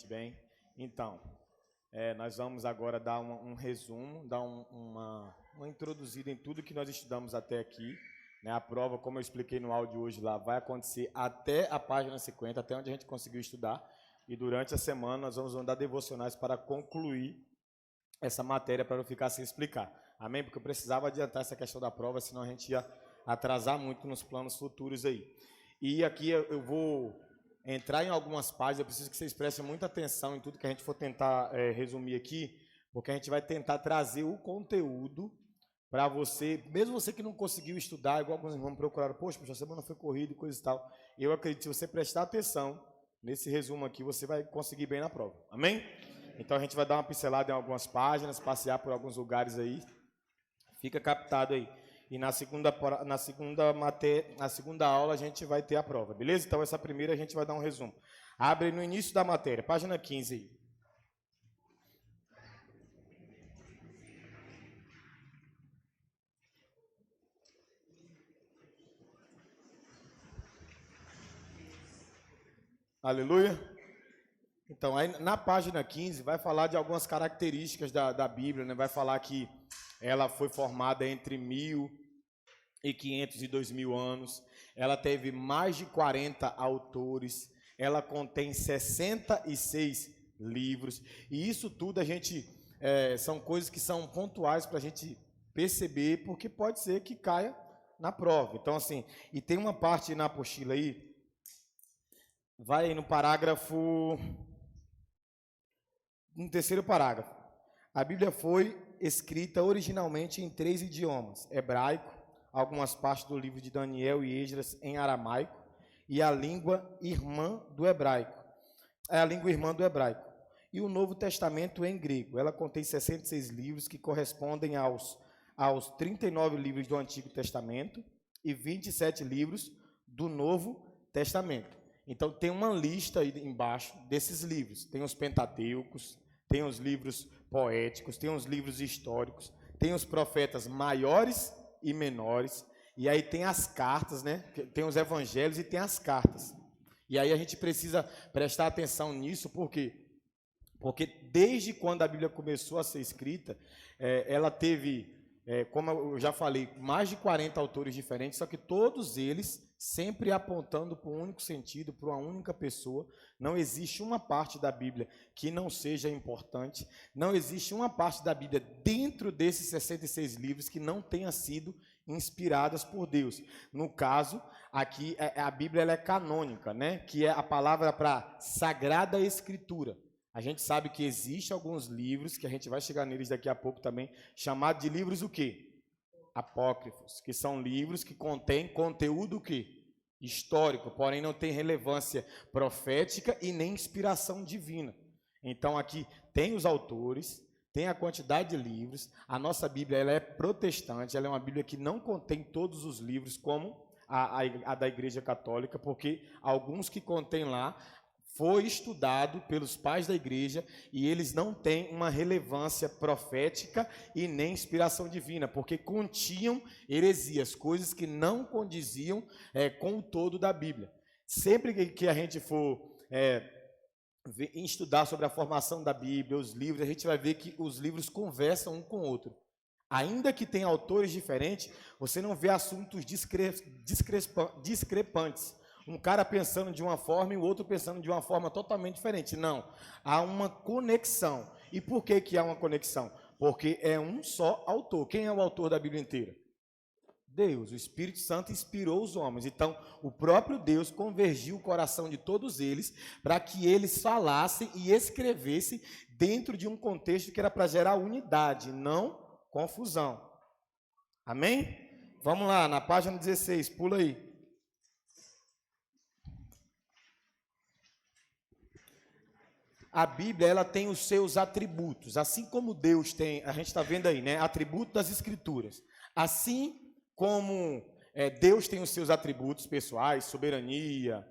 Bem. Então, nós vamos agora dar um resumo, dar uma introduzida em tudo que nós estudamos até aqui. Né? A prova, como eu expliquei no áudio hoje lá, vai acontecer até a página 50, até onde a gente conseguiu estudar. E durante a semana nós vamos mandar devocionais para concluir essa matéria, para não ficar sem explicar. Amém? Porque eu precisava adiantar essa questão da prova, senão a gente ia atrasar muito nos planos futuros aí. E aqui eu vou entrar em algumas páginas, eu preciso que vocês prestem muita atenção em tudo que a gente for tentar resumir aqui, porque a gente vai tentar trazer o conteúdo para você, mesmo você que não conseguiu estudar, igual alguns irmãos procuraram, poxa, a semana foi corrida e coisa e tal. Eu acredito que se você prestar atenção nesse resumo aqui, você vai conseguir bem na prova. Amém? Então a gente vai dar uma pincelada em algumas páginas, passear por alguns lugares aí. Fica captado aí. E na segunda aula a gente vai ter a prova, beleza? Então essa primeira a gente vai dar um resumo. Abre no início da matéria, página 15 aí. Aleluia. Então, aí na página 15 vai falar de algumas características da Bíblia, né? Vai falar que ela foi formada entre 1500 e 2000 anos, ela teve mais de 40 autores, ela contém 66 livros, e isso tudo são coisas que são pontuais para a gente perceber, porque pode ser que caia na prova. Então, assim, e tem uma parte na apostila aí, vai aí no terceiro parágrafo. A Bíblia foi escrita originalmente em 3 idiomas: hebraico, algumas partes do livro de Daniel e Esdras em aramaico, e a língua irmã do hebraico. E o Novo Testamento em grego. Ela contém 66 livros que correspondem aos 39 livros do Antigo Testamento e 27 livros do Novo Testamento. Então tem uma lista aí embaixo desses livros. Tem os Pentateucos, tem os livros poéticos, tem os livros históricos, tem os profetas maiores e menores, e aí tem as cartas, né? Tem os evangelhos e tem as cartas. E aí a gente precisa prestar atenção nisso, porque desde quando a Bíblia começou a ser escrita, ela teve, como eu já falei, mais de 40 autores diferentes, só que todos eles sempre apontando para um único sentido, para uma única pessoa. Não existe uma parte da Bíblia que não seja importante, não existe uma parte da Bíblia dentro desses 66 livros que não tenha sido inspiradas por Deus. No caso, aqui a Bíblia ela é canônica, né? Que é a palavra para Sagrada Escritura. A gente sabe que existe alguns livros, que a gente vai chegar neles daqui a pouco também, chamados de livros o quê? Apócrifos, que são livros que contêm conteúdo o quê? Histórico, porém não tem relevância profética e nem inspiração divina. Então aqui tem os autores, tem a quantidade de livros. A nossa Bíblia ela é protestante, ela é uma Bíblia que não contém todos os livros como a da Igreja Católica, porque alguns que contém lá foi estudado pelos pais da igreja e eles não têm uma relevância profética e nem inspiração divina, porque continham heresias, coisas que não condiziam com o todo da Bíblia. Sempre que a gente for estudar sobre a formação da Bíblia, os livros, a gente vai ver que os livros conversam um com o outro. Ainda que tenha autores diferentes, você não vê assuntos discrepantes. Um cara pensando de uma forma e o outro pensando de uma forma totalmente diferente. Não, há uma conexão. E por que há uma conexão? Porque é um só autor. Quem é o autor da Bíblia inteira? Deus. O Espírito Santo inspirou os homens. Então, o próprio Deus convergiu o coração de todos eles para que eles falassem e escrevessem dentro de um contexto que era para gerar unidade, não confusão. Amém? Vamos lá, na página 16, pula aí. A Bíblia ela tem os seus atributos, assim como Deus tem, a gente está vendo aí, né? Atributo das Escrituras. Assim como Deus tem os seus atributos pessoais, soberania,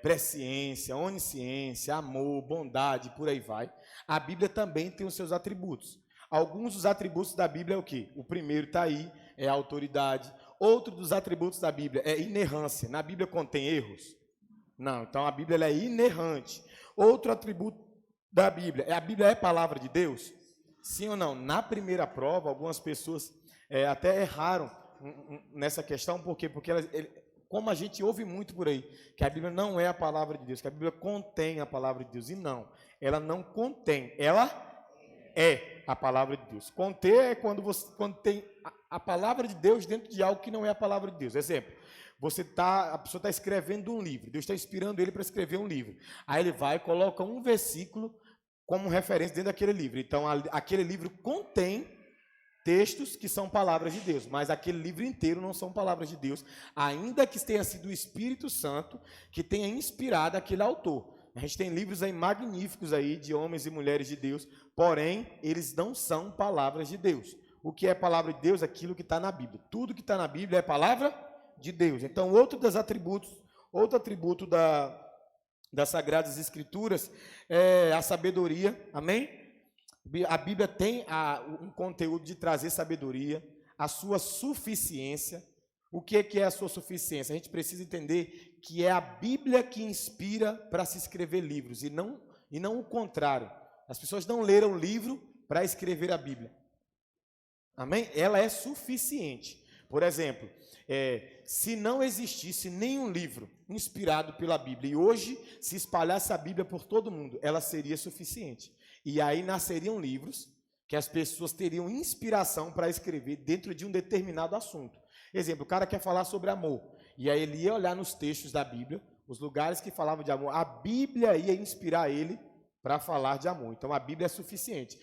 presciência, onisciência, amor, bondade, por aí vai. A Bíblia também tem os seus atributos. Alguns dos atributos da Bíblia é o quê? O primeiro está aí, é a autoridade. Outro dos atributos da Bíblia é inerrância. Na Bíblia contém erros? Não, então a Bíblia ela é inerrante. Outro atributo da Bíblia, a Bíblia é palavra de Deus? Sim ou não? Na primeira prova, algumas pessoas até erraram nessa questão, por quê? Porque como a gente ouve muito por aí, que a Bíblia não é a palavra de Deus, que a Bíblia contém a palavra de Deus, e não, ela não contém, ela é a palavra de Deus. Conter é quando tem a palavra de Deus dentro de algo que não é a palavra de Deus. Exemplo, a pessoa está escrevendo um livro, Deus está inspirando ele para escrever um livro, aí ele vai e coloca um versículo como referência dentro daquele livro. Então, aquele livro contém textos que são palavras de Deus, mas aquele livro inteiro não são palavras de Deus, ainda que tenha sido o Espírito Santo que tenha inspirado aquele autor. A gente tem livros aí magníficos aí de homens e mulheres de Deus, porém, eles não são palavras de Deus. O que é palavra de Deus? Aquilo que está na Bíblia. Tudo que está na Bíblia é palavra de Deus. Então, outro atributo das Sagradas Escrituras é a sabedoria, amém? A Bíblia tem um conteúdo de trazer sabedoria, a sua suficiência. O que é a sua suficiência? A gente precisa entender que é a Bíblia que inspira para se escrever livros, e não o contrário. As pessoas não leram o livro para escrever a Bíblia. Amém? Ela é suficiente. Por exemplo, se não existisse nenhum livro inspirado pela Bíblia, e hoje se espalhasse a Bíblia por todo mundo, ela seria suficiente. E aí nasceriam livros que as pessoas teriam inspiração para escrever dentro de um determinado assunto. Exemplo, o cara quer falar sobre amor, e aí ele ia olhar nos textos da Bíblia, os lugares que falavam de amor, a Bíblia ia inspirar ele para falar de amor. Então a Bíblia é suficiente.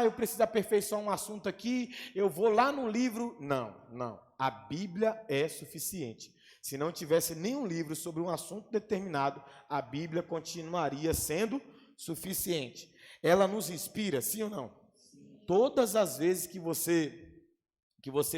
Eu preciso aperfeiçoar um assunto aqui, eu vou lá no livro. Não. A Bíblia é suficiente. Se não tivesse nenhum livro sobre um assunto determinado, a Bíblia continuaria sendo suficiente. Ela nos inspira, sim ou não? Sim. Todas as vezes que você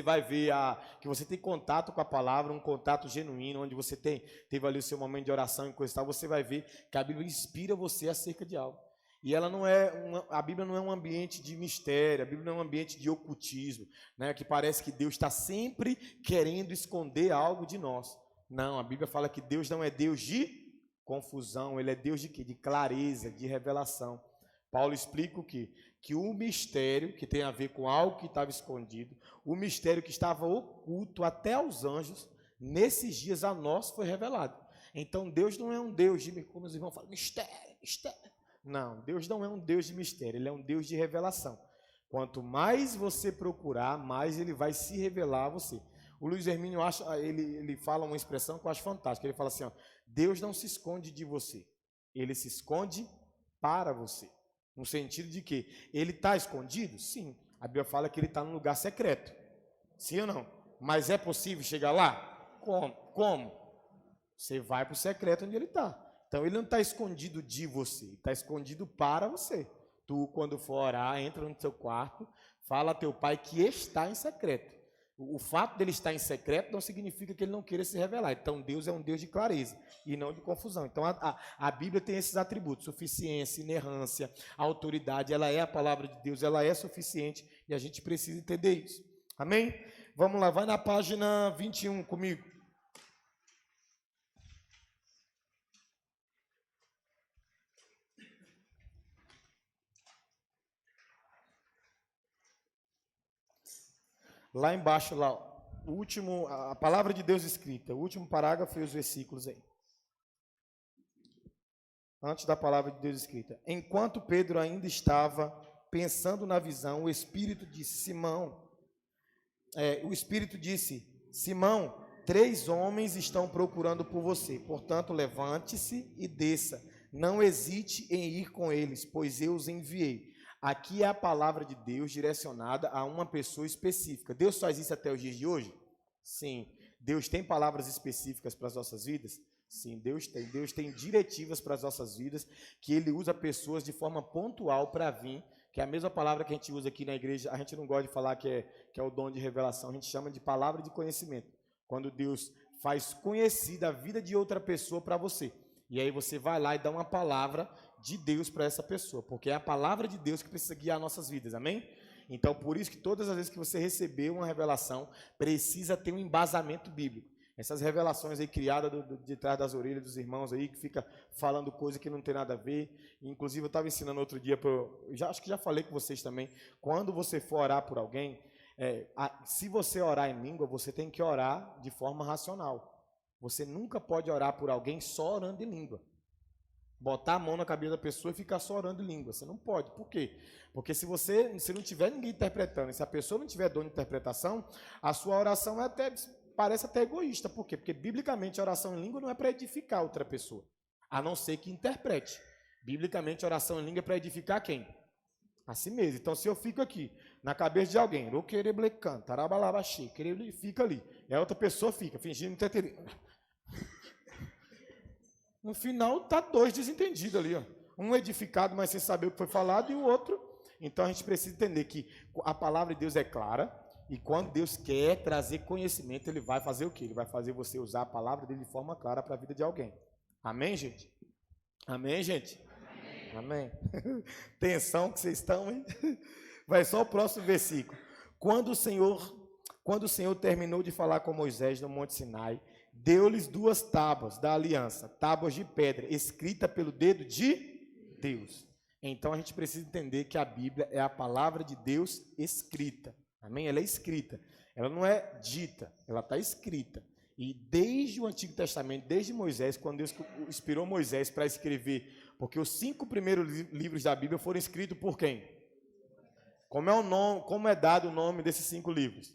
vai ver, que você tem contato com a palavra, um contato genuíno, onde você teve ali o seu momento de oração e coisa e tal, você vai ver que a Bíblia inspira você acerca de algo. E a Bíblia não é um ambiente de mistério, a Bíblia não é um ambiente de ocultismo, né, que parece que Deus está sempre querendo esconder algo de nós. Não, a Bíblia fala que Deus não é Deus de confusão, Ele é Deus de quê? De clareza, de revelação. Paulo explica o quê? Que o mistério, que tem a ver com algo que estava escondido, o mistério que estava oculto até aos anjos, nesses dias a nós foi revelado. Então Deus não é um Deus de, como os irmãos falam, mistério. Não, Deus não é um Deus de mistério, Ele é um Deus de revelação. Quanto mais você procurar, mais Ele vai se revelar a você. O Luiz Hermínio ele fala uma expressão que eu acho fantástica. Ele fala assim, Deus não se esconde de você, Ele se esconde para você. No sentido de que ele está escondido? Sim. A Bíblia fala que ele está num lugar secreto. Sim ou não? Mas é possível chegar lá? Como? Você vai para o secreto onde ele está. Então, ele não está escondido de você, está escondido para você. Tu, quando for orar, entra no teu quarto, fala a teu pai que está em secreto. O fato dele estar em secreto não significa que ele não queira se revelar. Então, Deus é um Deus de clareza e não de confusão. Então, a Bíblia tem esses atributos: suficiência, inerrância, autoridade. Ela é a palavra de Deus, ela é suficiente e a gente precisa entender isso. Amém? Vamos lá, vai na página 21 comigo. Lá embaixo, lá, a palavra de Deus escrita, o último parágrafo e os versículos aí. Antes da palavra de Deus escrita. Enquanto Pedro ainda estava pensando na visão, o Espírito disse, Simão, 3 homens estão procurando por você, portanto, levante-se e desça. Não hesite em ir com eles, pois eu os enviei. Aqui é a palavra de Deus direcionada a uma pessoa específica. Deus faz isso até os dias de hoje? Sim. Deus tem palavras específicas para as nossas vidas? Sim, Deus tem. Deus tem diretivas para as nossas vidas, que Ele usa pessoas de forma pontual para vir, que é a mesma palavra que a gente usa aqui na igreja. A gente não gosta de falar que é o dom de revelação, a gente chama de palavra de conhecimento. Quando Deus faz conhecida a vida de outra pessoa para você. E aí você vai lá e dá uma palavra de Deus para essa pessoa, porque é a palavra de Deus que precisa guiar nossas vidas, amém? Então, por isso que todas as vezes que você receber uma revelação, precisa ter um embasamento bíblico. Essas revelações aí criadas de trás das orelhas dos irmãos aí, que fica falando coisa que não tem nada a ver. Inclusive, eu estava ensinando outro dia, acho que já falei com vocês também, quando você for orar por alguém, se você orar em língua, você tem que orar de forma racional. Você nunca pode orar por alguém só orando em língua. Botar a mão na cabeça da pessoa e ficar só orando em língua. Você não pode. Por quê? Porque se não tiver ninguém interpretando, e se a pessoa não tiver dom de interpretação, a sua oração parece até egoísta. Por quê? Porque, biblicamente, a oração em língua não é para edificar outra pessoa, a não ser que interprete. Biblicamente, a oração em língua é para edificar quem? A si mesmo. Então, se eu fico aqui, na cabeça de alguém, fica ali. E a outra pessoa fica, fingindo não ter entendido. No final, está dois desentendidos ali. Ó. Um edificado, mas sem saber o que foi falado, e o outro. Então, a gente precisa entender que a palavra de Deus é clara, e quando Deus quer trazer conhecimento, Ele vai fazer o quê? Ele vai fazer você usar a palavra dele de forma clara para a vida de alguém. Amém, gente? Amém, gente? Amém. Tensão que vocês estão, hein? Vai só o próximo versículo. Quando o Senhor terminou de falar com Moisés no Monte Sinai, deu-lhes 2 tábuas da aliança, tábuas de pedra, escrita pelo dedo de Deus. Então a gente precisa entender que a Bíblia é a palavra de Deus escrita. Amém? Ela é escrita. Ela não é dita, ela está escrita. E desde o Antigo Testamento, desde Moisés, quando Deus inspirou Moisés para escrever, porque os 5 primeiros livros da Bíblia foram escritos por quem? Como é dado o nome desses 5 livros?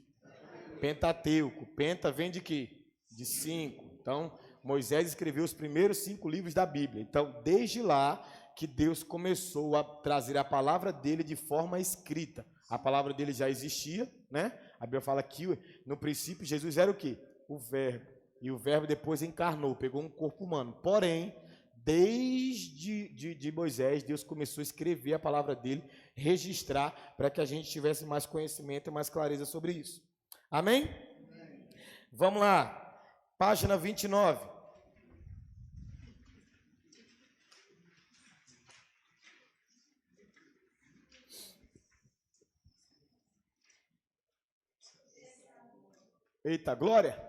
Pentateuco. Penta vem de quê? De 5. Então, Moisés escreveu os primeiros 5 livros da Bíblia. Então, desde lá que Deus começou a trazer a palavra dele de forma escrita. A palavra dele já existia, né? A Bíblia fala que no princípio Jesus era o quê? O Verbo. E o Verbo depois encarnou, pegou um corpo humano. Porém, desde Moisés, Deus começou a escrever a palavra dele, registrar, para que a gente tivesse mais conhecimento e mais clareza sobre isso. Amém? Amém. Vamos lá. Página 29. Eita, glória!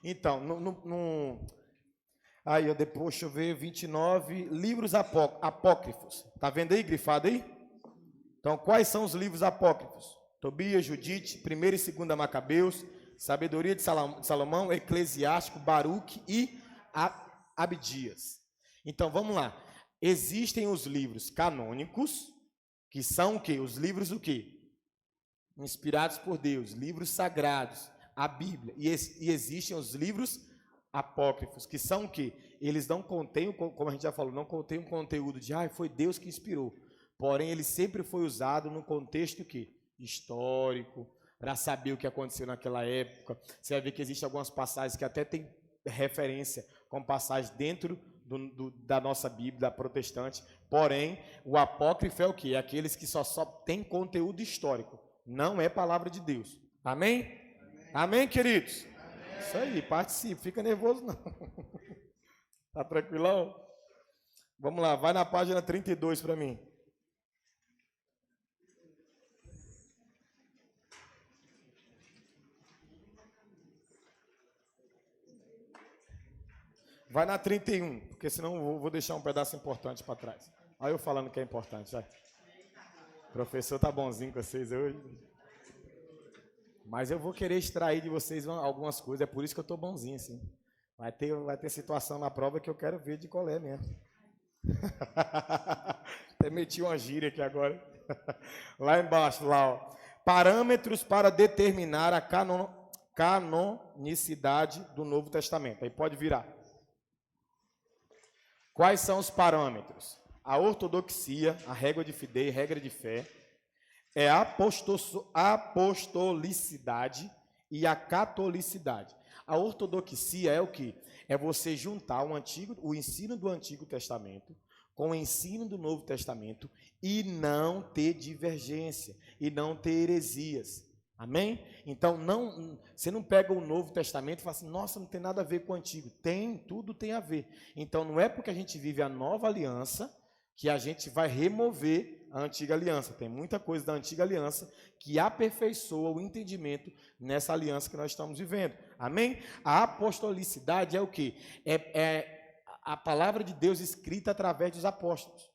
Então, aí, deixa eu ver, 29, livros apócrifos. Está vendo aí, grifado aí? Então, quais são os livros apócrifos? Tobias, Judite, 1ª e 2ª Macabeus, Sabedoria de Salomão, Eclesiástico, Baruque e Abdias. Então, vamos lá. Existem os livros canônicos, que são o quê? Os livros o quê? Inspirados por Deus, livros sagrados, a Bíblia. E existem os livros apócrifos, que são o quê? Eles não contêm, como a gente já falou, não contêm um conteúdo de, foi Deus que inspirou. Porém, ele sempre foi usado no contexto o quê? Histórico, para saber o que aconteceu naquela época. Você vai ver que existem algumas passagens que até tem referência com passagens dentro da nossa Bíblia, da protestante. Porém, o apócrifo é o quê? É aqueles que só tem conteúdo histórico. Não é palavra de Deus. Amém? Amém, amém, queridos? Amém. Isso aí, participe. Fica nervoso não. Tá tranquilão? Vamos lá, vai na página 32 para mim. Vai na 31, porque senão eu vou deixar um pedaço importante para trás. Olha eu falando que é importante. Já. O professor tá bonzinho com vocês hoje. Mas eu vou querer extrair de vocês algumas coisas, é por isso que eu estou bonzinho, assim. Vai ter situação na prova que eu quero ver de colé mesmo. Até meti uma gíria aqui agora. Lá embaixo, lá, ó. Parâmetros para determinar a canonicidade do Novo Testamento. Aí pode virar. Quais são os parâmetros? A ortodoxia, a regra de fé, é a apostolicidade e a catolicidade. A ortodoxia é o quê? É você juntar o ensino do Antigo Testamento com o ensino do Novo Testamento e não ter divergência, e não ter heresias. Amém? Então, você não pega o Novo Testamento e fala assim, nossa, não tem nada a ver com o Antigo. Tudo tem a ver. Então, não é porque a gente vive a nova aliança, que a gente vai remover a antiga aliança. Tem muita coisa da antiga aliança que aperfeiçoa o entendimento nessa aliança que nós estamos vivendo. Amém? A apostolicidade é o quê? É a palavra de Deus escrita através dos apóstolos.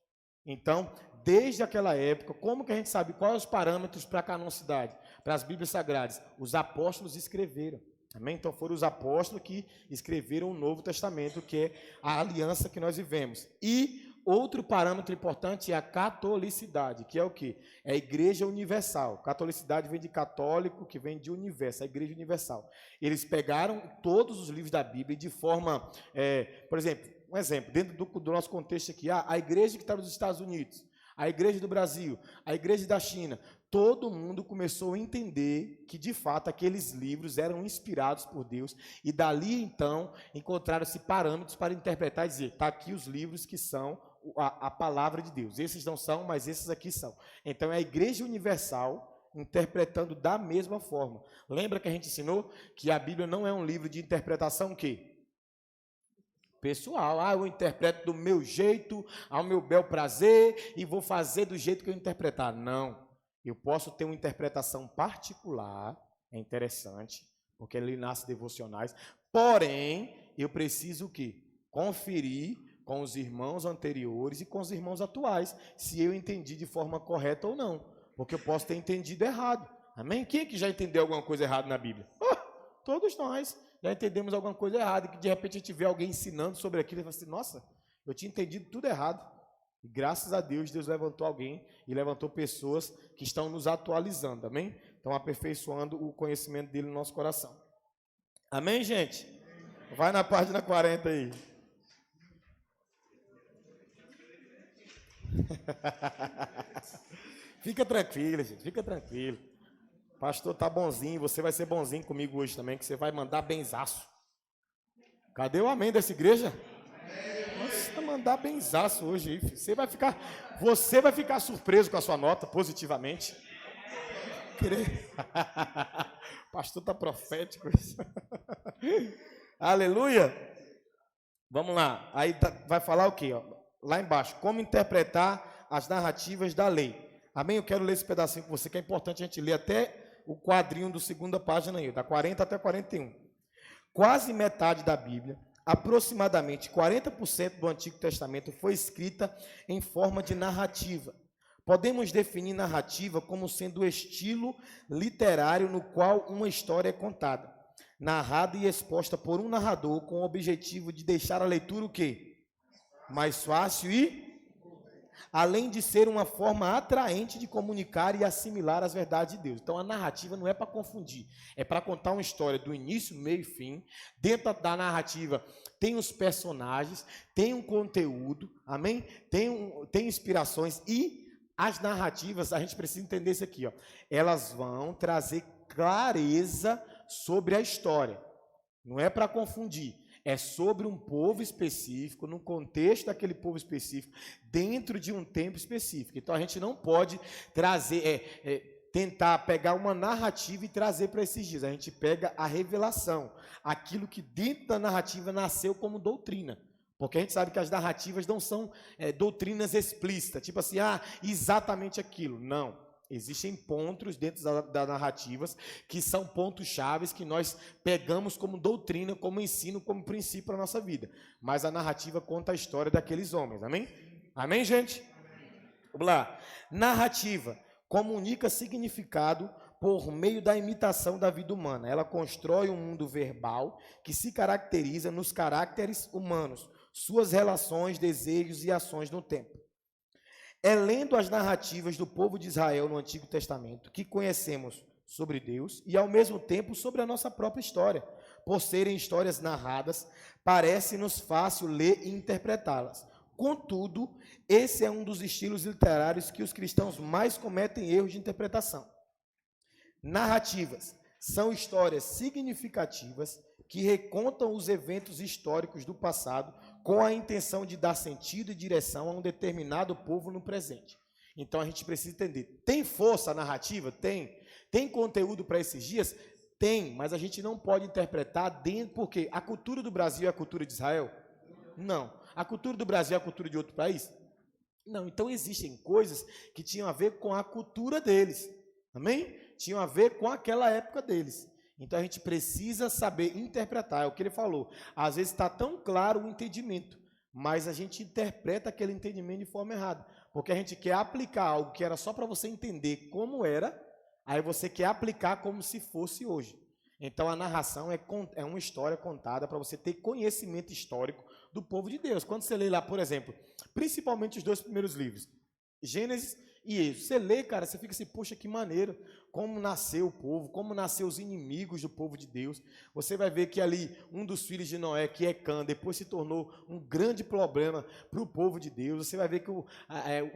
Então, desde aquela época, como que a gente sabe quais os parâmetros para a canonicidade, para as Bíblias Sagradas? Os apóstolos escreveram. Amém? Então, foram os apóstolos que escreveram o Novo Testamento, que é a aliança que nós vivemos. E outro parâmetro importante é a catolicidade, que é o quê? É a Igreja Universal. Catolicidade vem de católico, que vem de universo, a Igreja Universal. Eles pegaram todos os livros da Bíblia e de forma, por exemplo, um exemplo, dentro do nosso contexto aqui, a igreja que está nos Estados Unidos, a igreja do Brasil, a igreja da China, todo mundo começou a entender que, de fato, aqueles livros eram inspirados por Deus e, dali, então, encontraram-se parâmetros para interpretar e dizer, está aqui os livros que são a palavra de Deus. Esses não são, mas esses aqui são. Então, é a Igreja Universal interpretando da mesma forma. Lembra que a gente ensinou que a Bíblia não é um livro de interpretação o quê? Pessoal, eu interpreto do meu jeito, ao meu bel prazer, e vou fazer do jeito que eu interpretar. Não. Eu posso ter uma interpretação particular, é interessante, porque ele nasce devocionais, porém, eu preciso o quê? Conferir com os irmãos anteriores e com os irmãos atuais, se eu entendi de forma correta ou não, porque eu posso ter entendido errado. Amém? Quem é que já entendeu alguma coisa errada na Bíblia? Todos nós já entendemos alguma coisa errada, e que de repente a gente vê alguém ensinando sobre aquilo e fala assim, nossa, eu tinha entendido tudo errado. E graças a Deus, Deus levantou alguém e levantou pessoas que estão nos atualizando, amém? Estão aperfeiçoando o conhecimento dele no nosso coração. Amém, gente? Vai na página 40 aí. Fica tranquilo, gente, fica tranquilo. Pastor tá bonzinho, você vai ser bonzinho comigo hoje também, que você vai mandar benzaço. Cadê o amém dessa igreja? Você vai mandar benzaço hoje aí, filho. Você vai ficar surpreso com a sua nota, positivamente. Pastor tá profético. Aleluia. Vamos lá. Aí vai falar o quê? Lá embaixo, como interpretar as narrativas da lei. Amém? Eu quero ler esse pedacinho com você, que é importante a gente ler até o quadrinho do segunda página aí, da 40 até 41. Quase metade da Bíblia, aproximadamente 40% do Antigo Testamento, foi escrita em forma de narrativa. Podemos definir narrativa como sendo o estilo literário no qual uma história é contada, narrada e exposta por um narrador com o objetivo de deixar a leitura o quê? Mais fácil e... além de ser uma forma atraente de comunicar e assimilar as verdades de Deus. Então, a narrativa não é para confundir, é para contar uma história do início, meio e fim. Dentro da narrativa tem os personagens, tem um conteúdo, amém? Tem inspirações e as narrativas, a gente precisa entender isso aqui, elas vão trazer clareza sobre a história. Não é para confundir. É sobre um povo específico, no contexto daquele povo específico, dentro de um tempo específico. Então, a gente não pode trazer, tentar pegar uma narrativa e trazer para esses dias. A gente pega a revelação, aquilo que dentro da narrativa nasceu como doutrina. Porque a gente sabe que as narrativas não são doutrinas explícitas, tipo assim, exatamente aquilo. Não. Existem pontos dentro das narrativas que são pontos chaves que nós pegamos como doutrina, como ensino, como princípio para a nossa vida. Mas a narrativa conta a história daqueles homens, amém? Amém, gente? Vamos lá. Narrativa comunica significado por meio da imitação da vida humana. Ela constrói um mundo verbal que se caracteriza nos caracteres humanos, suas relações, desejos e ações no tempo. É lendo as narrativas do povo de Israel no Antigo Testamento que conhecemos sobre Deus e, ao mesmo tempo, sobre a nossa própria história. Por serem histórias narradas, parece-nos fácil ler e interpretá-las. Contudo, esse é um dos estilos literários que os cristãos mais cometem erros de interpretação. Narrativas são histórias significativas que recontam os eventos históricos do passado com a intenção de dar sentido e direção a um determinado povo no presente. Então, a gente precisa entender, tem força a narrativa? Tem. Tem conteúdo para esses dias? Tem, mas a gente não pode interpretar dentro, porque a cultura do Brasil é a cultura de Israel? Não. A cultura do Brasil é a cultura de outro país? Não, então existem coisas que tinham a ver com a cultura deles, amém? Tinham a ver com aquela época deles. Então a gente precisa saber interpretar, é o que ele falou. Às vezes está tão claro o entendimento, mas a gente interpreta aquele entendimento de forma errada, porque a gente quer aplicar algo que era só para você entender como era, aí você quer aplicar como se fosse hoje. Então a narração é uma história contada para você ter conhecimento histórico do povo de Deus. Quando você lê lá, por exemplo, principalmente os 2 primeiros livros, Gênesis e Êxodo, você lê, cara, você fica assim, poxa, que maneiro, como nasceu o povo, como nasceu os inimigos do povo de Deus. Você vai ver que ali um dos filhos de Noé, que é Cã, depois se tornou um grande problema para o povo de Deus. Você vai ver que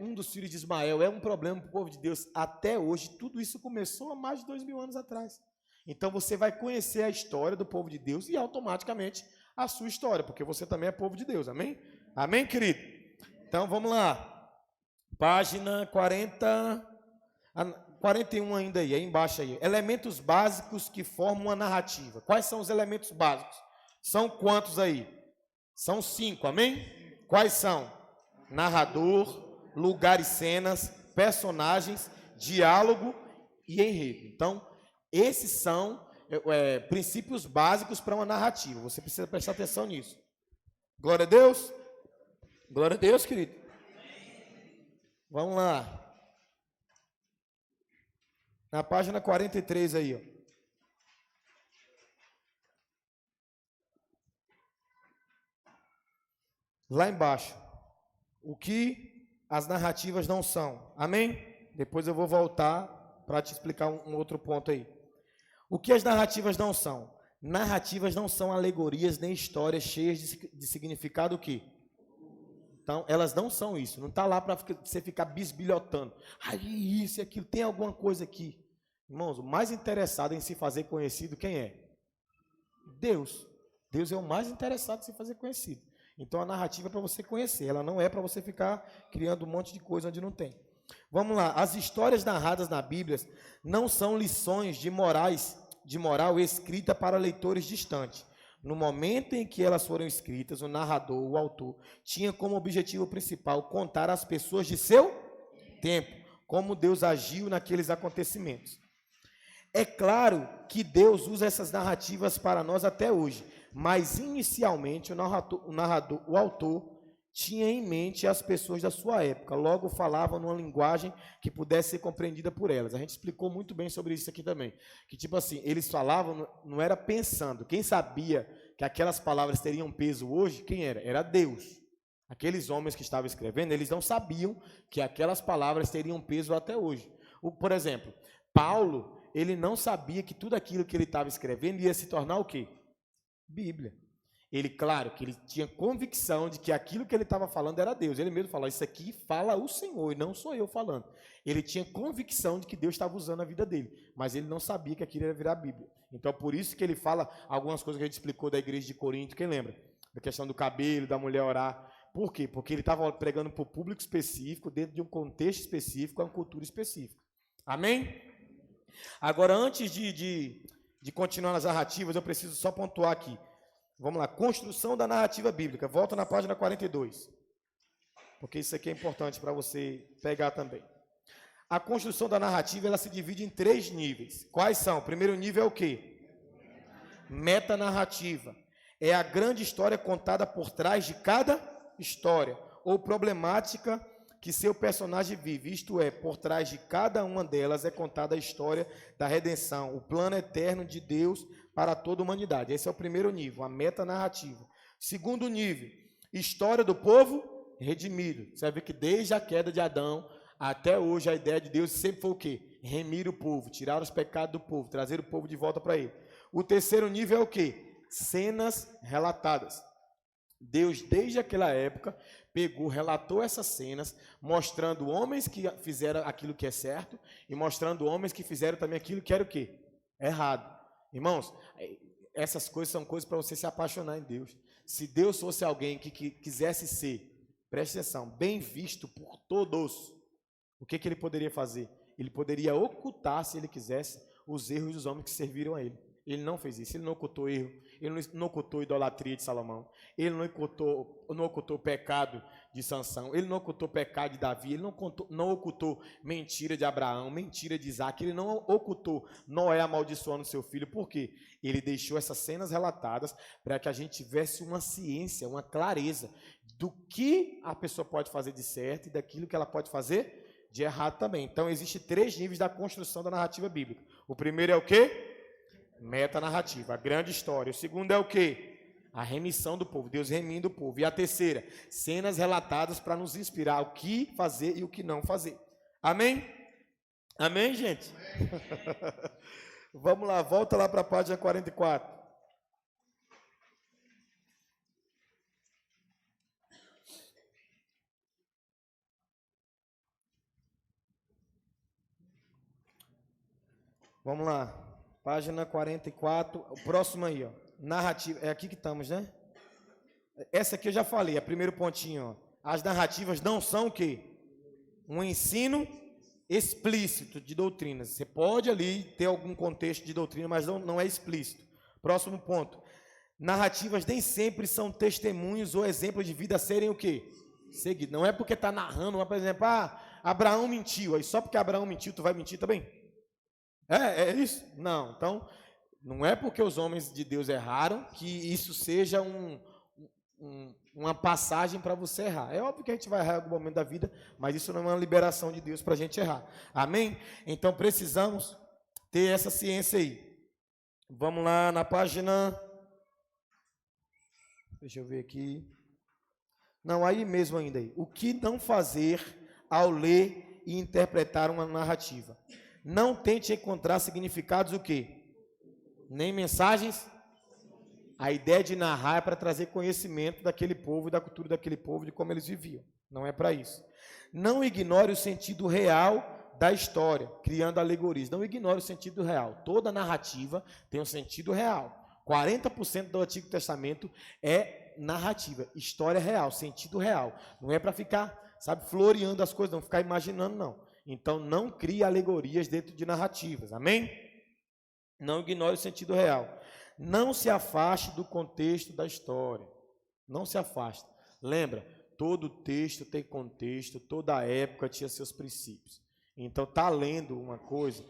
um dos filhos de Ismael é um problema para o povo de Deus até hoje. Tudo isso começou há mais de 2000 anos atrás. Então você vai conhecer a história do povo de Deus e automaticamente a sua história, porque você também é povo de Deus, amém? Amém, querido? Então vamos lá. Página 41 ainda aí embaixo aí. Elementos básicos que formam uma narrativa. Quais são os elementos básicos? São quantos aí? São 5, amém? Quais são? Narrador, lugar e cenas, personagens, diálogo e enredo. Então, esses são princípios básicos para uma narrativa. Você precisa prestar atenção nisso. Glória a Deus. Glória a Deus, querido. Vamos lá. Na página 43 aí, ó. Lá embaixo. O que as narrativas não são. Amém? Depois eu vou voltar para te explicar um outro ponto aí. O que as narrativas não são? Narrativas não são alegorias nem histórias cheias de significado o quê? Então, elas não são isso. Não está lá para você ficar bisbilhotando. Aí, isso e aquilo, tem alguma coisa aqui. Irmãos, o mais interessado em se fazer conhecido, quem é? Deus. Deus é o mais interessado em se fazer conhecido. Então, a narrativa é para você conhecer. Ela não é para você ficar criando um monte de coisa onde não tem. Vamos lá. As histórias narradas na Bíblia não são lições de moral escrita para leitores distantes. No momento em que elas foram escritas, o narrador, o autor, tinha como objetivo principal contar às pessoas de seu tempo como Deus agiu naqueles acontecimentos. É claro que Deus usa essas narrativas para nós até hoje, mas inicialmente o autor tinha em mente as pessoas da sua época, logo falava numa linguagem que pudesse ser compreendida por elas. A gente explicou muito bem sobre isso aqui também, que tipo assim, eles falavam, não era pensando, quem sabia que aquelas palavras teriam peso hoje, quem era? Era Deus. Aqueles homens que estavam escrevendo, eles não sabiam que aquelas palavras teriam peso até hoje. Por exemplo, Paulo, ele não sabia que tudo aquilo que ele estava escrevendo ia se tornar o quê? Bíblia. Ele, claro, que ele tinha convicção de que aquilo que ele estava falando era Deus. Ele mesmo falou, isso aqui fala o Senhor, e não sou eu falando. Ele tinha convicção de que Deus estava usando a vida dele, mas ele não sabia que aquilo ia virar Bíblia. Então, por isso que ele fala algumas coisas que a gente explicou da igreja de Corinto, quem lembra? Da questão do cabelo, da mulher orar. Por quê? Porque ele estava pregando para o público específico, dentro de um contexto específico, uma cultura específica. Amém? Agora, antes de continuar nas narrativas, eu preciso só pontuar aqui. Vamos lá, construção da narrativa bíblica. Volta na página 42. Porque isso aqui é importante para você pegar também. A construção da narrativa, ela se divide em 3 níveis. Quais são? O primeiro nível é o quê? Metanarrativa. É a grande história contada por trás de cada história, ou problemática que seu personagem vive. Isto é, por trás de cada uma delas é contada a história da redenção, o plano eterno de Deus para toda a humanidade. Esse é o primeiro nível, a metanarrativa. Segundo nível, história do povo redimido. Você vai ver que desde a queda de Adão até hoje a ideia de Deus sempre foi o quê? Remir o povo, tirar os pecados do povo, trazer o povo de volta para ele. O terceiro nível é o quê? Cenas relatadas. Deus, desde aquela época, relatou essas cenas, mostrando homens que fizeram aquilo que é certo e mostrando homens que fizeram também aquilo que era o quê? Errado. Irmãos, essas coisas são coisas para você se apaixonar em Deus. Se Deus fosse alguém que quisesse ser, preste atenção, bem visto por todos, o que ele poderia fazer? Ele poderia ocultar, se ele quisesse, os erros dos homens que serviram a ele. Ele não fez isso, ele não ocultou erro, ele não ocultou idolatria de Salomão, ele não ocultou pecado de Sansão, ele não ocultou pecado de Davi, ele não ocultou mentira de Abraão, mentira de Isaac, ele não ocultou Noé amaldiçoando seu filho. Por quê? Ele deixou essas cenas relatadas para que a gente tivesse uma ciência, uma clareza do que a pessoa pode fazer de certo e daquilo que ela pode fazer de errado também. Então, existem 3 níveis da construção da narrativa bíblica. O primeiro é o quê? Metanarrativa, a grande história. O segundo é o quê? A remissão do povo, Deus remindo o povo. E a terceira, cenas relatadas para nos inspirar o que fazer e o que não fazer. Amém? Amém, gente? Amém. Vamos lá, volta lá para a página 44. Vamos lá. Página 44, o próximo aí, ó. Narrativa, é aqui que estamos, né? Essa aqui eu já falei, é o primeiro pontinho, ó. As narrativas não são o quê? Um ensino explícito de doutrinas. Você pode ali ter algum contexto de doutrina, mas não é explícito. Próximo ponto. Narrativas nem sempre são testemunhos ou exemplos de vida a serem o quê? Seguido. Não é porque está narrando, por exemplo, Abraão mentiu, aí só porque Abraão mentiu, tu vai mentir também? É isso? Não. Então, não é porque os homens de Deus erraram que isso seja uma passagem para você errar. É óbvio que a gente vai errar em algum momento da vida, mas isso não é uma liberação de Deus para a gente errar. Amém? Então, precisamos ter essa ciência aí. Vamos lá na página... Deixa eu ver aqui. Não, aí mesmo ainda aí. O que não fazer ao ler e interpretar uma narrativa? Não tente encontrar significados o quê? Nem mensagens. A ideia de narrar é para trazer conhecimento daquele povo, da cultura daquele povo, de como eles viviam. Não é para isso. Não ignore o sentido real da história, criando alegorias. Não ignore o sentido real. Toda narrativa tem um sentido real. 40% do Antigo Testamento é narrativa, história real, sentido real. Não é para ficar, floreando as coisas, não ficar imaginando, não. Então, não crie alegorias dentro de narrativas, amém? Não ignore o sentido real. Não se afaste do contexto da história. Não se afaste. Lembra, todo texto tem contexto, toda época tinha seus princípios. Então, está lendo uma coisa...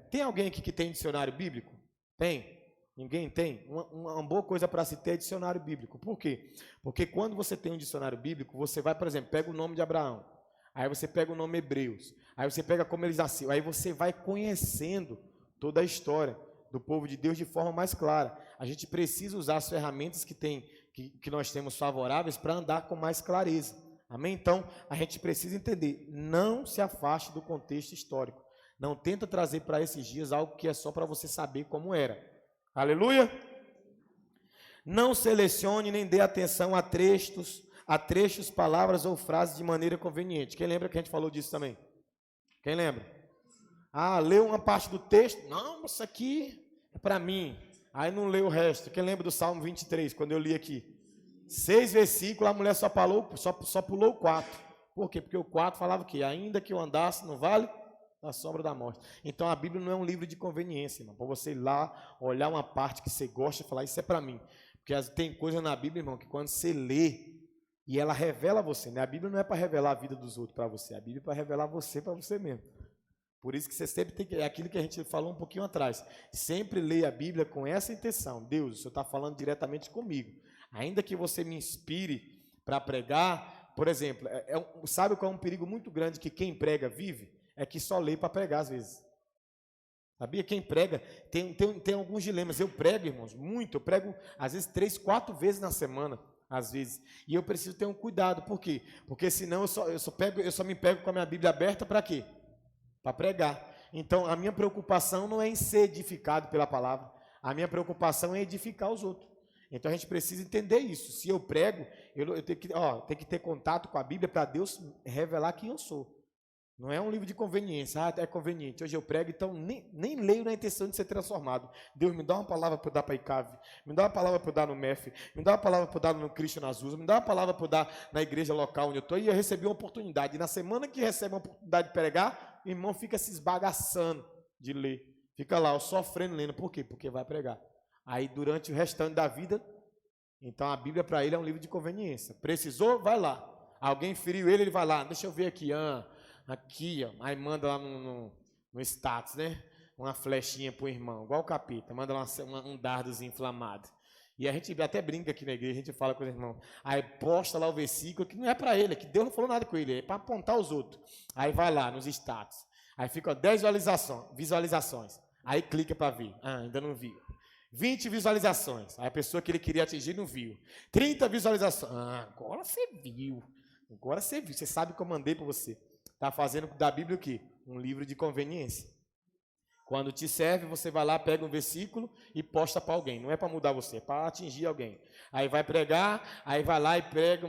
tem alguém aqui que tem dicionário bíblico? Tem? Ninguém tem? Uma boa coisa para se ter é dicionário bíblico. Por quê? Porque quando você tem um dicionário bíblico, você vai, por exemplo, pega o nome de Abraão. Aí você pega o nome Hebreus, aí você pega como eles nasceram, aí você vai conhecendo toda a história do povo de Deus de forma mais clara. A gente precisa usar as ferramentas que nós temos favoráveis para andar com mais clareza. Amém? Então, a gente precisa entender, não se afaste do contexto histórico. Não tenta trazer para esses dias algo que é só para você saber como era. Aleluia? Não selecione nem dê atenção a trechos, palavras ou frases de maneira conveniente. Quem lembra que a gente falou disso também? Quem lembra? Leu uma parte do texto. Não, isso aqui é para mim. Aí não leu o resto. Quem lembra do Salmo 23, quando eu li aqui? 6 versículos, a mulher só pulou o 4. Por quê? Porque o 4 falava o quê? Ainda que eu andasse no vale da sombra da morte. Então a Bíblia não é um livro de conveniência, irmão. Para você ir lá, olhar uma parte que você gosta e falar, isso é para mim. Porque tem coisa na Bíblia, irmão, que quando você lê, e ela revela você, né? A Bíblia não é para revelar a vida dos outros para você, a Bíblia é para revelar você para você mesmo. Por isso que você sempre tem que, é aquilo que a gente falou um pouquinho atrás, sempre leia a Bíblia com essa intenção. Deus, o Senhor está falando diretamente comigo. Ainda que você me inspire para pregar, por exemplo, sabe qual é um perigo muito grande que quem prega vive? É que só lê para pregar às vezes. Sabia? Quem prega tem alguns dilemas. Eu prego, irmãos, muito. Eu prego às vezes 3, 4 vezes na semana. Às vezes, e eu preciso ter um cuidado, por quê? Porque senão eu só me pego com a minha Bíblia aberta para quê? Para pregar. Então, a minha preocupação não é em ser edificado pela palavra, a minha preocupação é edificar os outros. Então, a gente precisa entender isso. Se eu prego, eu tenho que ter contato com a Bíblia para Deus revelar quem eu sou. Não é um livro de conveniência. É conveniente. Hoje eu prego, então nem leio na intenção de ser transformado. Deus, me dá uma palavra para eu dar para a ICAV, me dá uma palavra para eu dar no MEF, me dá uma palavra para eu dar no Cristo na Azusa, me dá uma palavra para eu dar na igreja local onde eu estou. E eu recebi uma oportunidade. E na semana que recebe uma oportunidade de pregar, o irmão fica se esbagaçando de ler. Fica lá, sofrendo, lendo. Por quê? Porque vai pregar. Aí, durante o restante da vida, então a Bíblia para ele é um livro de conveniência. Precisou? Vai lá. Alguém feriu ele, ele vai lá. Deixa eu ver aqui. Aqui, ó. Aí manda lá no status, né? Uma flechinha pro irmão, igual o capeta. Manda lá um dardozinho inflamado. E a gente até brinca aqui na igreja, a gente fala com os irmãos. Aí posta lá o versículo, que não é para ele, que Deus não falou nada com ele, é para apontar os outros. Aí vai lá nos status. Aí fica 10 visualizações. Aí clica para ver. Ainda não viu. 20 visualizações. Aí a pessoa que ele queria atingir não viu. 30 visualizações. Agora você viu. Agora você viu. Você sabe que eu mandei para você. Está fazendo da Bíblia o quê? Um livro de conveniência. Quando te serve, você vai lá, pega um versículo e posta para alguém. Não é para mudar você, é para atingir alguém. Aí vai pregar, aí vai lá e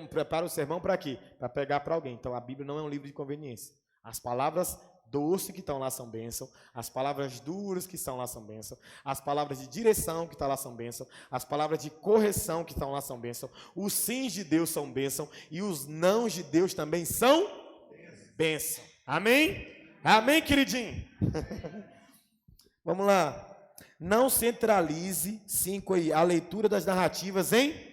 prepara o sermão para quê? Para pregar para alguém. Então a Bíblia não é um livro de conveniência. As palavras doces que estão lá são bênção, as palavras duras que estão lá são bênção, as palavras de direção que estão lá são bênção, as palavras de correção que estão lá são bênção, os sims de Deus são bênção e os nãos de Deus também são bênção. Amém? Amém, queridinho? Vamos lá. Não centralize, 5 aí, a leitura das narrativas em...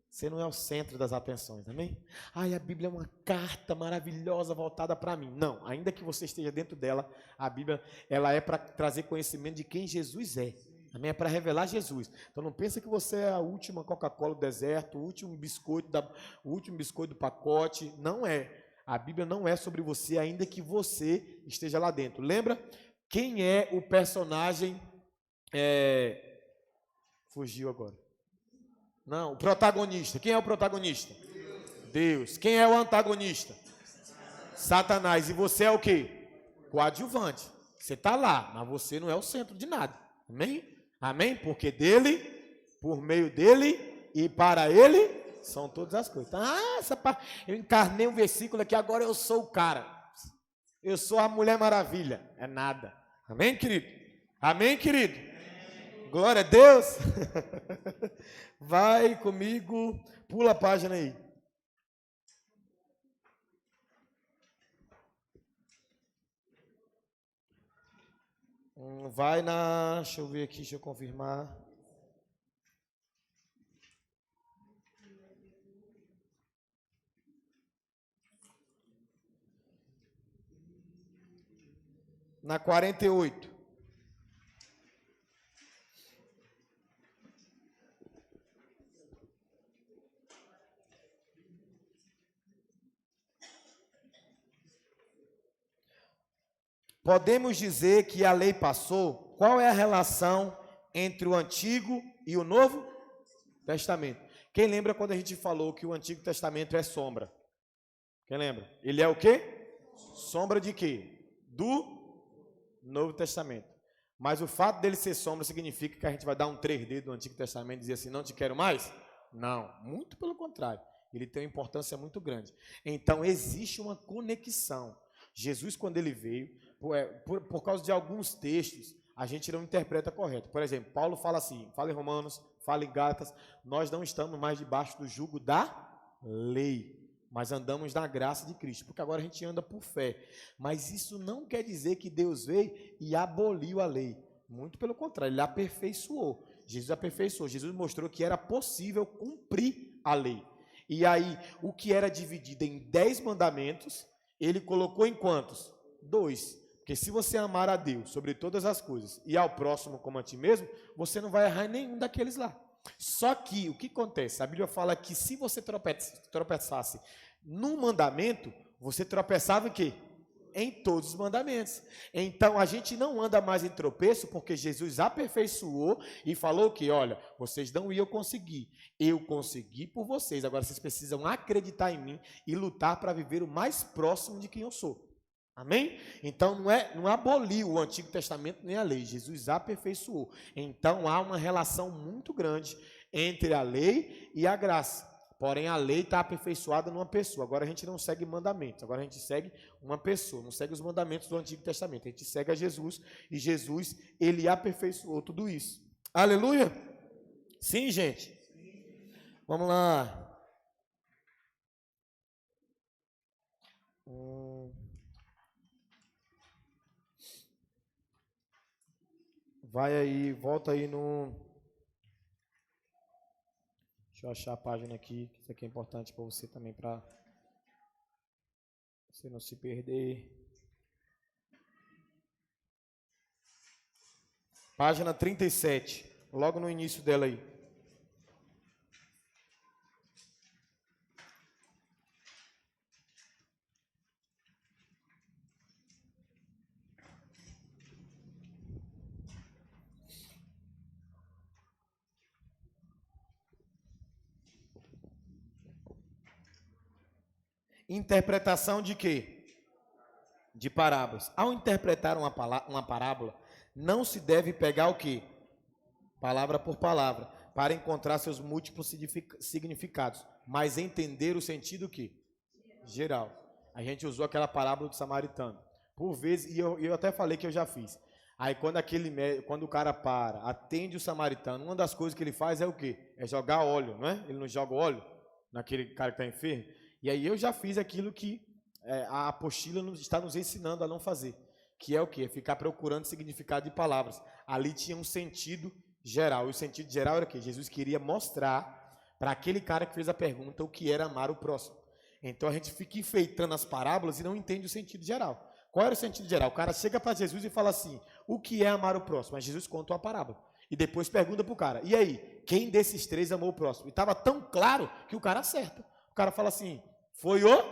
Você não é o centro das atenções, amém? A Bíblia é uma carta maravilhosa voltada para mim. Não, ainda que você esteja dentro dela, a Bíblia ela é para trazer conhecimento de quem Jesus é. Amém? É para revelar Jesus. Então não pensa que você é a última Coca-Cola do deserto, o último biscoito do pacote. Não é. A Bíblia não é sobre você, ainda que você esteja lá dentro. Lembra? Quem é o personagem? Fugiu agora. Não, o protagonista. Quem é o protagonista? Deus. Quem é o antagonista? Satanás. E você é o quê? Coadjuvante. Você está lá, mas você não é o centro de nada. Amém? Amém? Porque dele, por meio dele e para ele são todas as coisas. Eu encarnei um versículo aqui, agora eu sou o cara. Eu sou a Mulher Maravilha. É nada. Amém, querido? Amém, querido? Amém. Glória a Deus. Vai comigo. Pula a página aí. Vai na... Deixa eu ver aqui, deixa eu confirmar. Na 48. Podemos dizer que a lei passou. Qual é a relação entre o Antigo e o Novo Testamento? Quem lembra quando a gente falou que o Antigo Testamento é sombra? Quem lembra? Ele é o quê? Sombra de quê? Do Novo Testamento. Mas o fato dele ser sombra significa que a gente vai dar um 3D do Antigo Testamento e dizer assim, não te quero mais? Não, muito pelo contrário. Ele tem uma importância muito grande. Então, existe uma conexão. Jesus, quando ele veio, por causa de alguns textos, a gente não interpreta correto. Por exemplo, Paulo fala assim, fala em Romanos, fala em Gálatas, nós não estamos mais debaixo do jugo da lei, mas andamos na graça de Cristo, porque agora a gente anda por fé. Mas isso não quer dizer que Deus veio e aboliu a lei. Muito pelo contrário, ele aperfeiçoou. Jesus aperfeiçoou. Jesus mostrou que era possível cumprir a lei. E aí, o que era dividido em 10 mandamentos, ele colocou em quantos? 2. Porque se você amar a Deus sobre todas as coisas e ao próximo como a ti mesmo, você não vai errar em nenhum daqueles lá. Só que, o que acontece? A Bíblia fala que se você tropeçasse num mandamento, você tropeçava em quê? Em todos os mandamentos. Então, a gente não anda mais em tropeço, porque Jesus aperfeiçoou e falou que, olha, vocês não iam conseguir. Eu consegui por vocês. Agora, vocês precisam acreditar em mim e lutar para viver o mais próximo de quem eu sou. Amém? Então, não aboliu o Antigo Testamento nem a lei. Jesus aperfeiçoou. Então, há uma relação muito grande entre a lei e a graça. Porém, a lei está aperfeiçoada numa pessoa. Agora, a gente não segue mandamentos. Agora, a gente segue uma pessoa. Não segue os mandamentos do Antigo Testamento. A gente segue a Jesus. E Jesus, ele aperfeiçoou tudo isso. Aleluia? Sim, gente? Vamos lá. Vai aí, volta aí no... Deixa eu achar a página aqui, que isso aqui é importante para você também, para você não se perder. Página 37, logo no início dela aí. Interpretação de quê? De parábolas. Ao interpretar uma parábola, não se deve pegar o quê? Palavra por palavra, para encontrar seus múltiplos significados, mas entender o sentido quê? Geral. A gente usou aquela parábola do samaritano. Por vezes, e eu até falei que eu já fiz. Aí quando o cara para, atende o samaritano, uma das coisas que ele faz é o quê? É jogar óleo, não é? Ele não joga óleo naquele cara que está enfermo. E aí eu já fiz aquilo que a apostila está nos ensinando a não fazer, que é o quê? Ficar procurando significado de palavras. Ali tinha um sentido geral, e o sentido geral era o quê? Jesus queria mostrar para aquele cara que fez a pergunta o que era amar o próximo. Então a gente fica enfeitando as parábolas e não entende o sentido geral. Qual era o sentido geral? O cara chega para Jesus e fala assim, o que é amar o próximo? Mas Jesus conta uma parábola. E depois pergunta para o cara, e aí, quem desses três amou o próximo? E estava tão claro que o cara acerta. O cara fala assim, foi o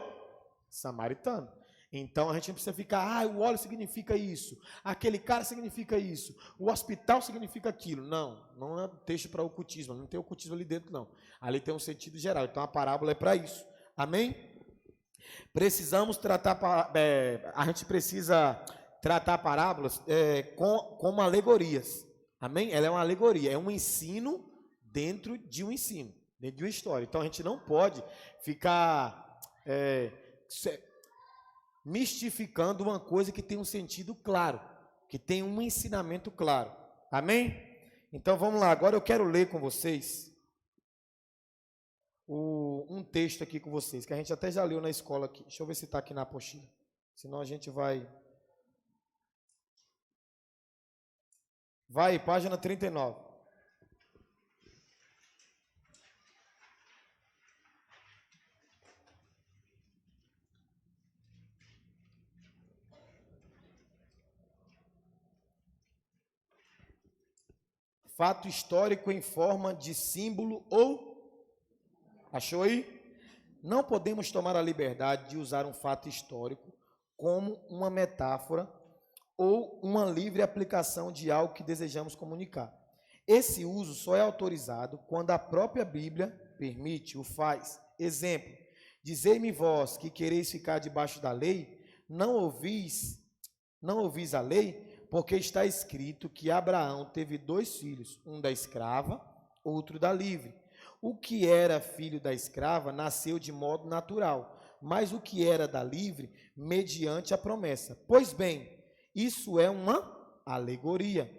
samaritano. Então a gente não precisa ficar, o óleo significa isso, aquele cara significa isso, o hospital significa aquilo. Não é texto para ocultismo, não tem ocultismo ali dentro não. Ali tem um sentido geral, então a parábola é para isso. Amém? Precisamos tratar, a gente precisa tratar parábolas como alegorias. Amém? Ela é uma alegoria, é um ensino dentro de um ensino, dentro de uma história. Então a gente não pode ficar mistificando uma coisa que tem um sentido claro, que tem um ensinamento claro. Amém? Então vamos lá, agora eu quero ler com vocês um texto aqui com vocês, que a gente até já leu na escola aqui. Deixa eu ver se está aqui na apostila, senão a gente vai... Vai, página 39. Fato histórico em forma de símbolo ou... Achou aí? Não podemos tomar a liberdade de usar um fato histórico como uma metáfora ou uma livre aplicação de algo que desejamos comunicar. Esse uso só é autorizado quando a própria Bíblia permite, o faz. Exemplo, dizei-me vós que quereis ficar debaixo da lei, não ouvis a lei, porque está escrito que Abraão teve 2 filhos, um da escrava, outro da livre. O que era filho da escrava nasceu de modo natural, mas o que era da livre, mediante a promessa. Pois bem, isso é uma alegoria.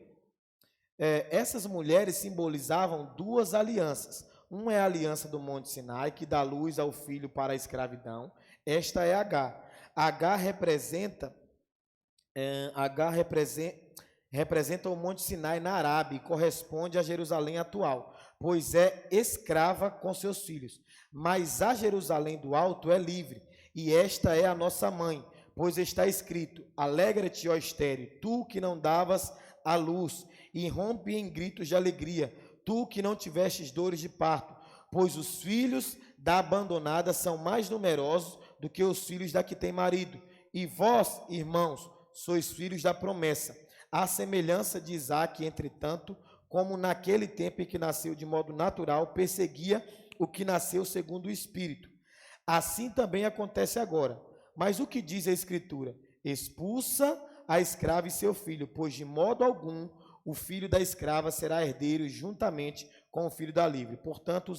Essas mulheres simbolizavam 2 alianças. Uma é a aliança do Monte Sinai, que dá luz ao filho para a escravidão. Esta é Agar. Agar representa o Monte Sinai na Arábia e corresponde a Jerusalém atual, pois é escrava com seus filhos. Mas a Jerusalém do alto é livre, e esta é a nossa mãe, pois está escrito, alegra-te, ó estéril, tu que não davas à luz, e rompe em gritos de alegria, tu que não tivestes dores de parto, pois os filhos da abandonada são mais numerosos do que os filhos da que tem marido. E vós, irmãos, sois filhos da promessa. A semelhança de Isaque, entretanto, como naquele tempo em que nasceu de modo natural, perseguia o que nasceu segundo o Espírito. Assim também acontece agora. Mas o que diz a Escritura? Expulsa a escrava e seu filho, pois de modo algum o filho da escrava será herdeiro juntamente com o filho da livre. Portanto,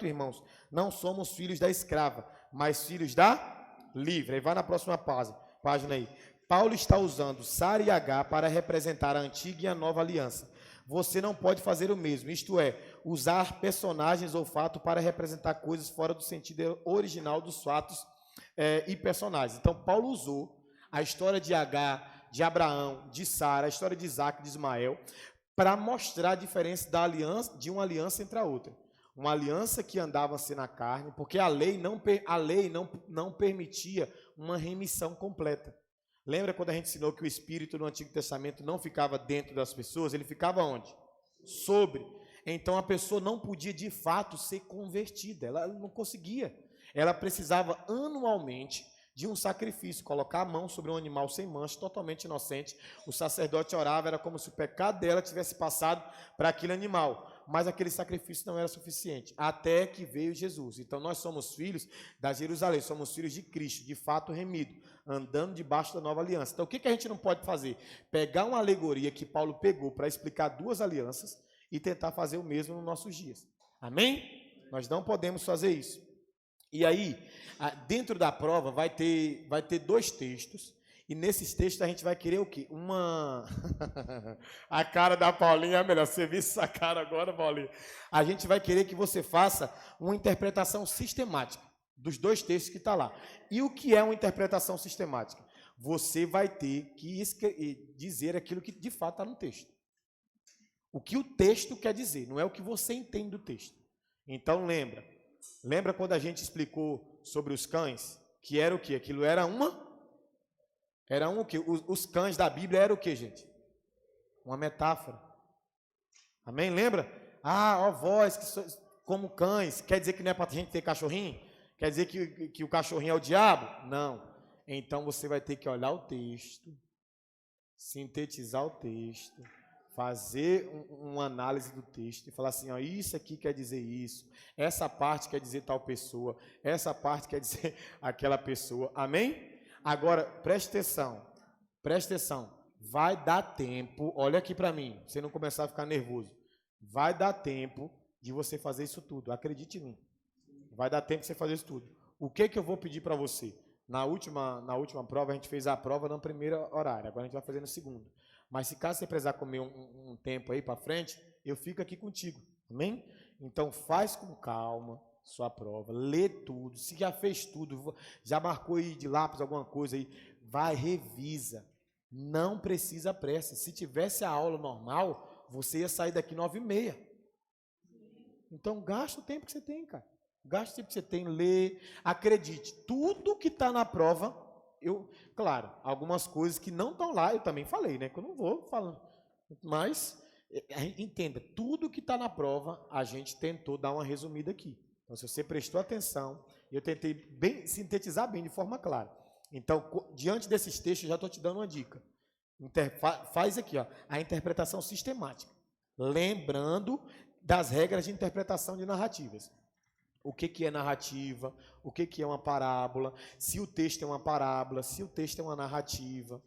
irmãos, não somos filhos da escrava, mas filhos da livre. Aí vai na próxima página aí. Paulo está usando Sara e Agar para representar a antiga e a nova aliança. Você não pode fazer o mesmo, isto é, usar personagens ou fatos para representar coisas fora do sentido original dos fatos e personagens. Então, Paulo usou a história de Agar de Abraão, de Sara, a história de Isaac, de Ismael, para mostrar a diferença da aliança, de uma aliança entre a outra. Uma aliança que andava-se na carne, porque a lei não permitia uma remissão completa. Lembra quando a gente ensinou que o Espírito no Antigo Testamento não ficava dentro das pessoas? Ele ficava onde? Sobre. Então a pessoa não podia de fato ser convertida, ela não conseguia. Ela precisava anualmente de um sacrifício, colocar a mão sobre um animal sem mancha, totalmente inocente. O sacerdote orava, era como se o pecado dela tivesse passado para aquele animal. Mas aquele sacrifício não era suficiente, até que veio Jesus. Então nós somos filhos da Jerusalém, somos filhos de Cristo, de fato remido, andando debaixo da nova aliança. Então o que a gente não pode fazer? Pegar uma alegoria que Paulo pegou para explicar duas alianças e tentar fazer o mesmo nos nossos dias. Amém? Nós não podemos fazer isso. E aí, dentro da prova, vai ter dois textos, e nesses textos a gente vai querer o quê? A cara da Paulinha é melhor, você viu essa cara agora, Paulinha? A gente vai querer que você faça uma interpretação sistemática dos dois textos que está lá. E o que é uma interpretação sistemática? Você vai ter que dizer aquilo que de fato está no texto. O que o texto quer dizer, não é o que você entende do texto. Então lembra quando a gente explicou sobre os cães? Que era o quê? Aquilo era o quê? Os cães da Bíblia eram o quê, gente? Uma metáfora. Amém? Lembra? Ó vós que sois como cães, quer dizer que não é para a gente ter cachorrinho? Quer dizer que o cachorrinho é o diabo? Não. Então você vai ter que olhar o texto, sintetizar o texto, fazer uma análise do texto e falar assim, ó, isso aqui quer dizer isso, essa parte quer dizer tal pessoa, essa parte quer dizer aquela pessoa, amém? Agora, preste atenção, vai dar tempo, olha aqui para mim, você não começar a ficar nervoso, vai dar tempo de você fazer isso tudo, acredite em mim, vai dar tempo de você fazer isso tudo. O que eu vou pedir para você? Na última prova, a gente fez a prova no primeiro horário, agora a gente vai fazer no segundo. Mas se caso você precisar comer um tempo aí para frente, eu fico aqui contigo, amém? Então faz com calma sua prova, lê tudo, se já fez tudo, já marcou aí de lápis alguma coisa aí, vai, revisa, não precisa pressa. Se tivesse a aula normal, você ia sair daqui 9h30. Então gasta o tempo que você tem, cara, gasta o tempo que você tem, lê, acredite, tudo que está na prova. Claro, algumas coisas que não estão lá, eu também falei, né? Que eu não vou falando. Mas, entenda, tudo que está na prova, a gente tentou dar uma resumida aqui. Então, se você prestou atenção, eu tentei sintetizar bem, de forma clara. Então, diante desses textos, eu já estou te dando uma dica. Faz aqui, ó, a interpretação sistemática. Lembrando das regras de interpretação de narrativas. O que é narrativa, o que é uma parábola, se o texto é uma parábola, se o texto é uma narrativa,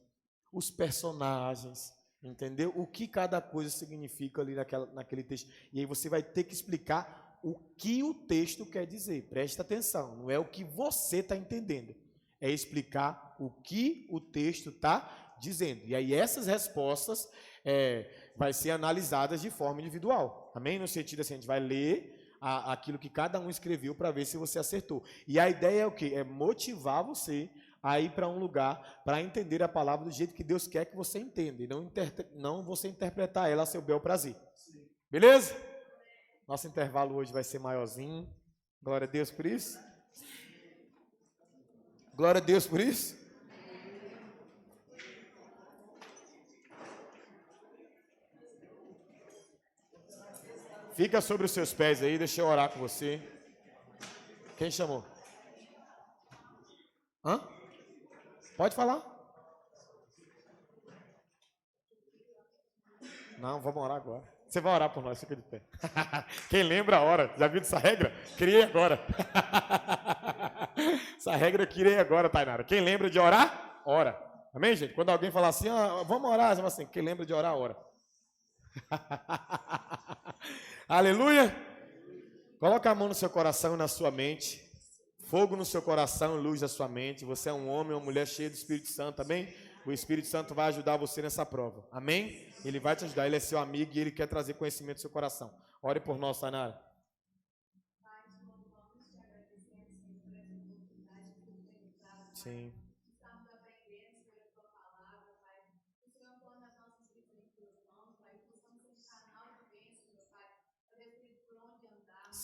os personagens, entendeu? O que cada coisa significa ali naquele texto. E aí você vai ter que explicar o que o texto quer dizer. Presta atenção, não é o que você está entendendo, é explicar o que o texto está dizendo. E aí essas respostas vai ser analisadas de forma individual. Amém? No sentido assim, a gente vai ler aquilo que cada um escreveu para ver se você acertou. E a ideia é o quê? É motivar você a ir para um lugar para entender a palavra do jeito que Deus quer que você entenda, e não você interpretar ela a seu bel prazer. Beleza? Nosso intervalo hoje vai ser maiorzinho. Glória a Deus por isso. Glória a Deus por isso. Fica sobre os seus pés aí, deixa eu orar com você. Quem chamou? Hã? Pode falar? Não, vamos orar agora. Você vai orar por nós, fica de pé. Quem lembra a hora? Já viu essa regra? Criei agora. Essa regra eu criei agora, Tainara. Quem lembra de orar, ora. Amém, gente? Quando alguém falar assim, vamos orar, você fala assim, quem lembra de orar, ora. Aleluia! Coloca a mão no seu coração e na sua mente. Fogo no seu coração e luz na sua mente. Você é um homem ou uma mulher cheia do Espírito Santo, amém? O Espírito Santo vai ajudar você nessa prova, amém? Ele vai te ajudar, ele é seu amigo e ele quer trazer conhecimento no seu coração. Ore por nós, Tainara. Sim.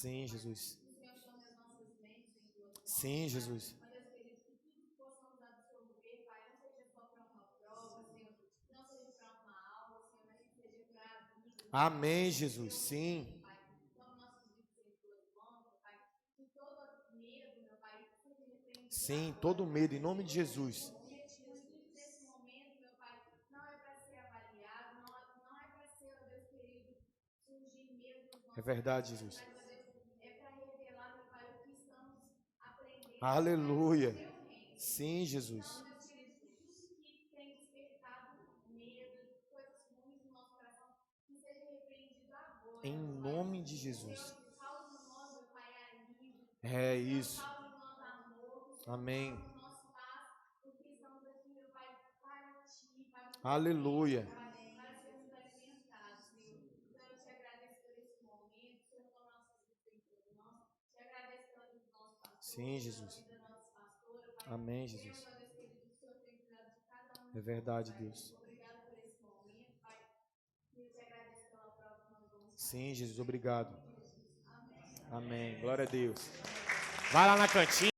Sim, Jesus. Que o Senhor chame as nossas mentes em tuas mãos. Sim, Jesus. Ó Deus querido, que tudo que possamos absorver, Pai, não seja só para uma prova, Senhor, não seja para uma aula, Senhor, mas que seja para a vida. Amém, Jesus. Sim. Pai, toma nossos vidas em tuas mãos, Pai, que todo medo, meu Pai, seja repreendido. Sim, todo medo, em nome de Jesus. Nesse momento, meu Pai, não é para ser avaliado, não é para ser, ó Deus querido, surgir medo nos nossos. É verdade, Jesus. Mas, ó Deus, é para revelar, meu Pai, o que estamos aprendendo. Aleluia. Pai, do teu reino. Sim, Jesus. Então, Deus querido, que tudo que tem despertado medo, coisas ruins no nosso coração, que seja repreendido agora. Em nome de Jesus. Senhor, cause em nós, meu Pai, alívio. É isso. Cause em nós amor. Amém. Cause em nós paz, porque estamos aqui, meu Pai, para Ti, para o Teu Aleluia. reino, para sermos alimentados, Senhor. Então, eu te agradeço por esse momento, Senhor, toma nossas vidas em tuas mãos. Te agradeço pela vida do nosso pastor, Sim, Jesus. pela vida da nossa pastora, Pai. Amém, Jesus. Deus, ó Deus querido, o Senhor tem cuidado de cada um. É verdade, Pai. Deus. Obrigado por esse momento, Pai. E eu te agradeço pela prova que nós vamos fazer. Sim, Jesus, obrigado. Amém. Amém. Glória a Deus. Vai lá na cantina.